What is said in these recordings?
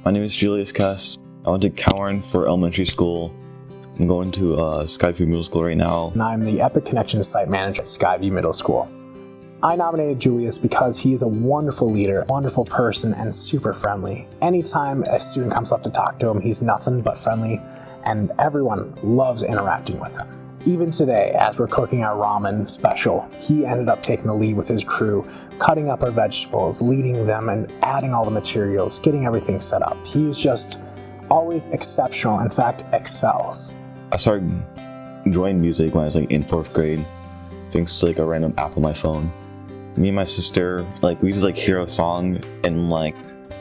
My name is Julius Kess. I went to Cowan for elementary school. I'm going to Skyview Middle School right now. And I'm the Epic Connections Site Manager at Skyview Middle School. I nominated Julius because he's a wonderful leader, wonderful person, and super friendly. Anytime a student comes up to talk to him, he's nothing but friendly, and everyone loves interacting with him. Even today, as we're cooking our ramen special, he ended up taking the lead with his crew, cutting up our vegetables, leading them, and adding all the materials, getting everything set up. He's just always exceptional, in fact, excels. I started enjoying music when I was in 4th grade, thanks to a random app on my phone. Me and my sister, we just hear a song and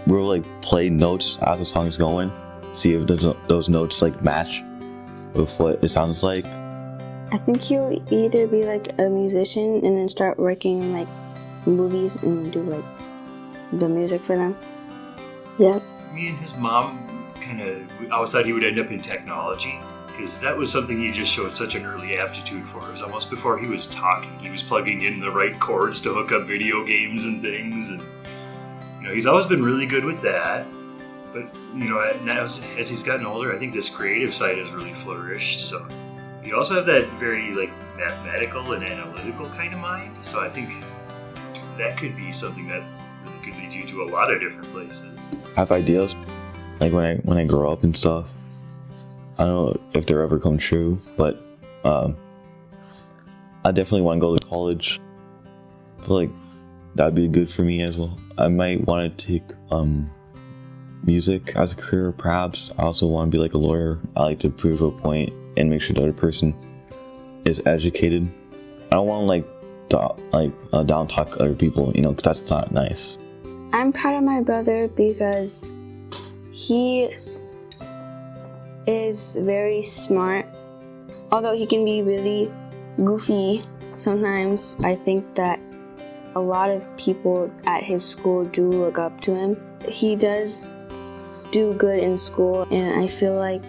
we'll play notes as the song's going, see if those notes match with what it sounds like. I think he'll either be a musician and then start working in movies and do the music for them. Yep. Me and his mom I always thought he would end up in technology, because that was something he just showed such an early aptitude for. It was almost before he was talking. He was plugging in the right cords to hook up video games and things, and he's always been really good with that. But now as he's gotten older, I think this creative side has really flourished. So you also have that very mathematical and analytical kind of mind. So I think that could be something that really could lead you to a lot of different places. I have ideas, when I grow up and stuff. I don't know if they're ever come true, but I definitely want to go to college. I feel like that'd be good for me as well. I might want to take music as a career, perhaps. I also want to be a lawyer. I like to prove a point and make sure the other person is educated. I don't want to down talk other people, because that's not nice. I'm proud of my brother because he is very smart. Although he can be really goofy sometimes, I think that a lot of people at his school do look up to him. He does do good in school, and I feel like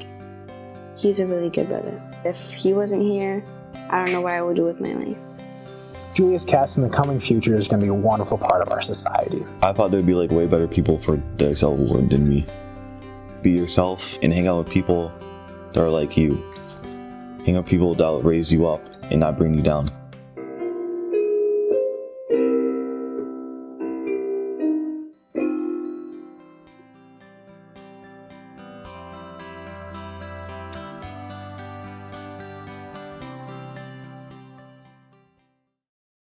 he's a really good brother. If he wasn't here, I don't know what I would do with my life. Julius Kess in the coming future is going to be a wonderful part of our society. I thought there'd be way better people for the Excel Award than me. Be yourself and hang out with people that are like you. Hang out with people that will raise you up and not bring you down.